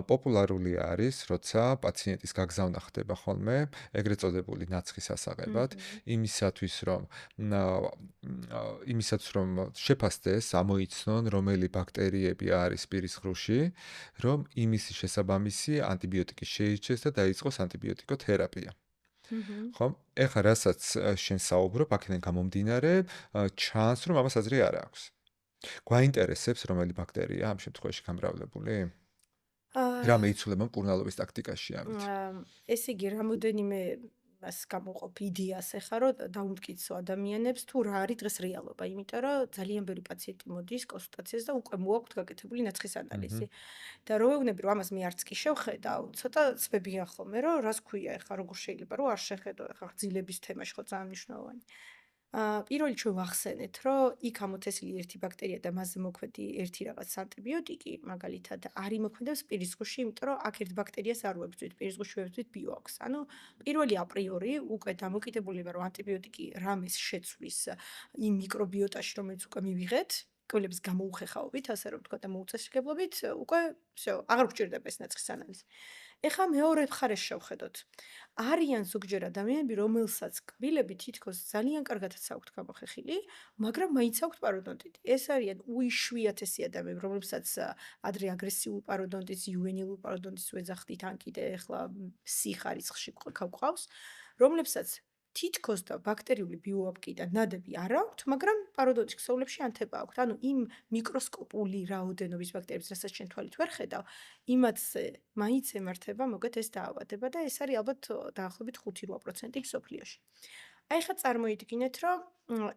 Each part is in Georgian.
პოპულარული არის, როცა პაციენტის გაგზავნა ხდება ხოლმე, ეგრეთ წოდებული ნაცხის ასაღებად, იმისათვის რომ შეფასდეს, ამოიცნონ, რომელი ბაქტერიები არის პირის ღრუში, რომ იმისი შესაბამისი ანტიბიოტიკი შეირჩეს და დაიწყოს ანტიბიოტიკოთერაპია. ხომ? ეხლა რასაც შენ საუბრობ, აქედან გამომდინარე, ჩანს, რომ ამას აზრი არ აქვს. გვაინტერესებს, რომელი ბაქტერია ამ შემთხვევაში გამრავლებული? რა მეიცულება მკურნალობის ტაქტიკაში ამით? ესე იგი, რამოდენიმე მას გამოყოფ იდეას ეხა, რომ დაუმტკიცო ადამიანებს თუ რა არის დღეს რეალობა, იმიტომ რომ ძალიან ბევრი პაციენტი მოდის კონსულტაციაზე და უკვე მოაქვთ გაკეთებული ნაცხის ანალიზი. და რო ვეუბნები, რომ ამას მე არც კი შევხედავ, ცოტა ცვებია ხოლმე, რომ რას ქვია ეხა, როგორ შეიძლება რომ არ შეხედო ეხა ღძილების თემაში ხო ძალიან მნიშვნელოვანი. პირველი ჩვენ ვახსენეთ, რომ იქ ამოთესილი ერთი ბაქტერია და მასზე მოქმედი ერთი რაღაც ანტიბიოტიკი, მაგალითად, არ იმოქმედებს პირის ღრუში, იმიტომ რომ აქ ერთ ბაქტერიას არ ვებრძვით, პირის ღრუში ვებრძვით ბიოაქს. ანუ პირველი აპრიორი უკვე დამოკიდებულება, რომ ანტიბიოტიკი რამეს შეცვლის იმ მიკრობიოტაში, რომელიც უკვე მივიღეთ, კვლევების გამოუხეხაობით, ასე რომ ვთქვა და მოუწესრიგებლობით, უკვე всё, აღარ გვჭირდება ეს ნაცხის ანალიზი. ეხლა მეორე მხარეს შევხედოთ. არიან ზოგჯერ ადამიანები, რომელსაც კბილები თითქოს ძალიან კარგადაც აქვთ გამოხეხილი, მაგრამ მაინც აქვთ პაროდონტიტი. ეს არიან უიშვიათესი ადამიანები, რომლებსაც ადრე აგრესიულ პაროდონტიტს, იუვენილურ პაროდონტიტს ვეძახდით, ან კიდე ეხლა C-ხარისხში გვყავს, რომლებსაც თითქოს და ბაქტერიული ბიოაპკიდან ნადები არ აქვთ, მაგრამ პაროდონტის ქსოვლებში ანთება აქვთ. ანუ იმ მიკროსკოპული რაოდენობის ბაქტერიებს, რასაც ჩვენ თვალით ვერ ხედავ, იმათზე მაინც ემართება მოგეთ ეს დაავადება და ეს არის ალბათ დაახლოებით 5-8% მსოფლიოში. აი ხა წარმოიდგინეთ, რომ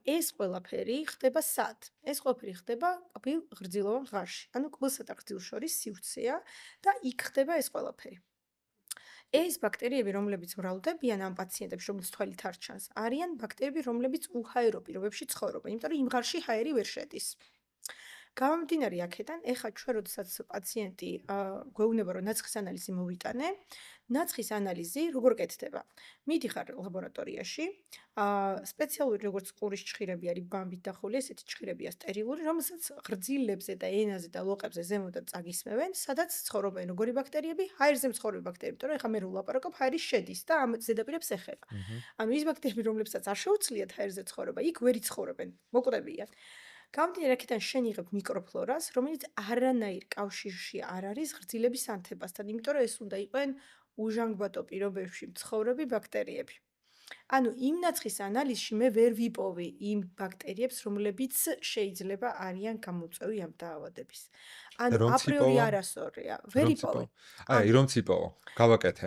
ეს ყველაფერი ხდება სად? ეს ყველაფერი ხდება კბილ ღრძილოვან ღარში. ანუ კბილსა და ღრძილს შორის სივრცეა და იქ ხდება ეს ყველაფერი. ეს ბაქტერიები, რომლებიც მრავლდებიან ამ პაციენტებში, რომლებიც თვალით არ ჩანს, არიან ბაქტერიები, რომლებიც უჰაერო პირობებში ცხოვრობენ, იმიტომ რომ იმ ღარში ჰაერი ვერ შედის. გამომდინარე აქედან, ეხლა ჩვენ როდესაც პაციენტი გვეუბნება, რომ ნაცხის ანალიზი მოვიტანე, ნაცხის ანალიზი როგორ კეთდება? მიდიხარ ლაბორატორიაში, სპეციალური როგორც ყურის ჭხირები არის ბამბით დახული, ესეთი ჭხირებია სტერილური, რომელსაც ღრძილებზე და ენაზე და ლოყებზე ზემოდან წაგისმევენ, სადაც ცხოვრობენ როგორი ბაქტერიები? ჰაერზე მცხოვრები ბაქტერიები, იმიტომ რომ ეხლა მე რო ვლაპარაკობ, ჰაერი შედის და ამ ზედაპირებს ეხება. ანუ ის ბაქტერიები, რომლებსაც არ შეუძლიათ ჰაერზე ცხოვრება, იქ ვერ იცხოვრობენ, მოკვდებიან. გამომდინარე აქედან შენ იღებ მიკროფლორას, რომელიც არანაირ კავშირში არ არის ღრძილების ანთებასთან, იმიტომ რომ ეს უნდა იყვნენ უჟანგბატო პირობებში მცხოვრები ბაქტერიები. ანუ იმ ნაცხის ანალიზში მე ვერ ვიპოვი იმ ბაქტერიებს, რომლებიც შეიძლება არიან გამოწვევი ამ დაავადების. ანუ აპრიორი არასორია, ვერ იპოვე. აი, რომც იპოვო, გავაკეთე.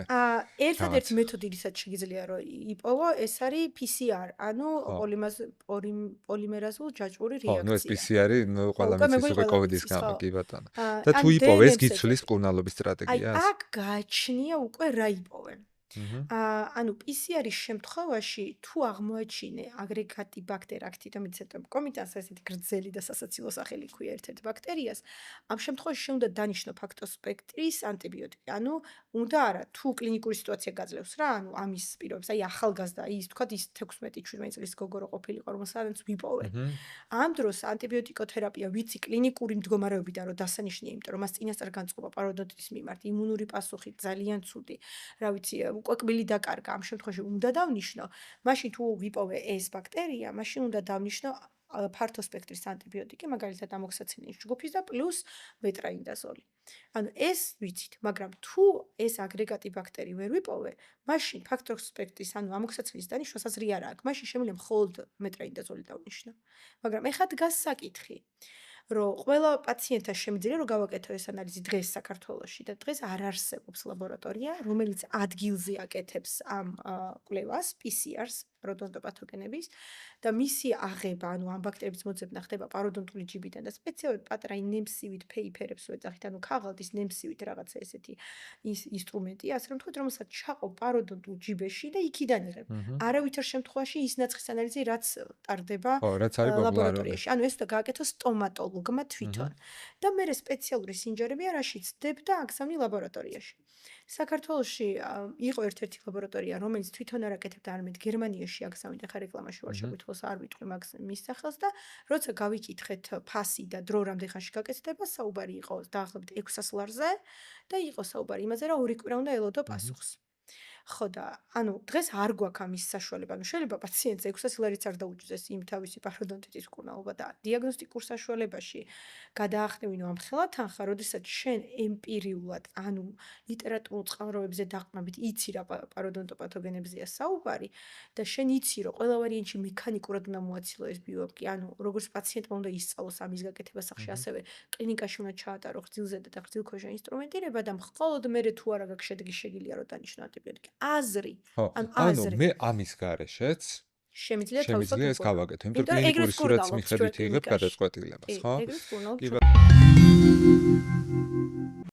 ერთადერთი მეთოდი, რისაც შეიძლება რომ იპოვო, ეს არის PCR, ანუ პოლიმერაზულ ჯაჭვური რეაქცია. ნუ ეს PCR-ი, ნუ ყველა მიცის უკვე COVID-ის გამო, კი ბატონო. და თუ იპოვე, ეს გიცვლის მკურნალობის სტრატეგიას? აი, აქ გააჩნია უკვე რა იპოვენ. ანუ PCR-ის შემთხვევაში თუ აღმოაჩინე აგრეგატი ბაქტერიაქტიდომიცეტომ კომიტანს ესეთი გრძელი და სასაცილო სახელი ქვია ერთ-ერთ ბაქტერიას, ამ შემთხვევაში შენ უნდა დანიშნო ფაქტოსპექტრის ანტიბიოტიკი. ანუ უნდა არა, თუ კლინიკური სიტუაცია გაძლევს რა, ანუ ამის პირობებს, აი ახალგაზრდა, ის თქვათ ის 16-17 წლის გოგო რო ყოფილიყო, რომელსაც ვიპოვე. ამ დროს ანტიბიოტიკოთერაპია ვიცი კლინიკური მდგომარეობიდან რომ დასანიშნია, იმიტომ რომ მას წინასწარ განწყობა პაროდონტიტის მიმართ, იმუნური პასუხი ძალიან ცუდი. რა ვიცი, უკვე კბილი დაკარგა, ამ შემთხვევაში უნდა დავნიშნო, მაშინ თუ ვიპოვე ეს ბაქტერია, მაშინ უნდა დავნიშნო ფართო სპექტრის ანტიბიოტიკი, მაგალითად ამოქსიცილინის ჯგუფის და პლუს მეტრაინდაზოლი. ანუ ეს ვიცით, მაგრამ თუ ეს აგრეგატი ბაქტერი ვერ ვიპოვე, მაშინ ფართო სპექტრის, ანუ ამოქსიცილინის დანიშვნას აზრი არ აქვს. მაშინ შემიძლია მხოლოდ მეტრაინდაზოლი დავნიშნო. მაგრამ ეხლა დგას საკითხი, რომ ყველა პაციენტს შემიძლია რომ გავაკეთო ეს ანალიზი დღეს საქართველოში და დღეს არ არსებობს ლაბორატორია, რომელიც ადგილზე აკეთებს ამ კვლევას, PCR-ს, პაროდონტოპათოგენების და მისი აღება, ანუ ამ ბაქტერიების მოძებნა ხდება პაროდონტული ჯიბიდან და სპეციალურად პატარა ნემსივით ფეიფერებს ვეძახით, ანუ ქაღალდის ნემსივით რაღაცა ესეთი ინსტრუმენტია, ასე რომ თქვით, რომელსაც ჩაყო პაროდონტულ ჯიბეში და იქიდან იღებ. არავითარ შემთხვევაში ის ნაცხის ანალიზი რაც ტარდება ლაბორატორიაში. ანუ ეს უნდა გააკეთოს სტომატოლ პათოლოგმა თვითონ. და მერე სპეციალური სინჯარებია, რაშიც დებდა აგზავნი ლაბორატორიაში. საქართველოში იყო ერთ-ერთი ლაბორატორია, რომელიც თვითონ არ აკეთებდა, არამედ გერმანიაში აგზავნიდა, ხა რეკლამაში ვარ შეგვითხოს არ ვიტყვი მის სახელს და როცა გავიკითხეთ ფასი და დრო რამდენ ხანში გაკეთდება, საუბარი იყო დაახლოებით 600 ლარზე და იყო საუბარი იმაზე, რომ 2 კვირა უნდა ელოდო პასუხს. ხო და ანუ დღეს არ გვაქვს ამის საშუალება. ანუ შეიძლება პაციენტს 600 ლარიც არ დაუჭდეს იმ თავისი პაროდონტიტის მკურნალობა და დიაგნოსტიკურ საშუალებაში გადაახდევინო ამ ხელა თანხა, როდესაც შენ ემპირიულად, ანუ ლიტერატურულ წყაროებზე დაყრდნობით იცი რა პაროდონტოპათოგენებზეა საუბარი და შენ იცი რომ ყველა ვარიანტში მექანიკურად უნდა მოაცილო ეს ბიოპკი, ანუ როგორც პაციენტმა უნდა ისწავლოს ამის გაკეთება სახში, ასევე კლინიკაში უნდა ჩაატარო გრძილზედა და გრძილქვეშა ინსტრუმენტირება და მხოლოდ მერე თუ არა გაქვს შედეგი შეგიძლია რომ დანიშნო ანტიბიოტიკი. აზრი, ანუ მე ამის გარეშეც შემიძლია ეს გავაკეთო, იმიტომ რომ კლინიკური სურათის მიხედვით იღებ გადაწყვეტილებას, ხო? ეგრეთ კურნალობ.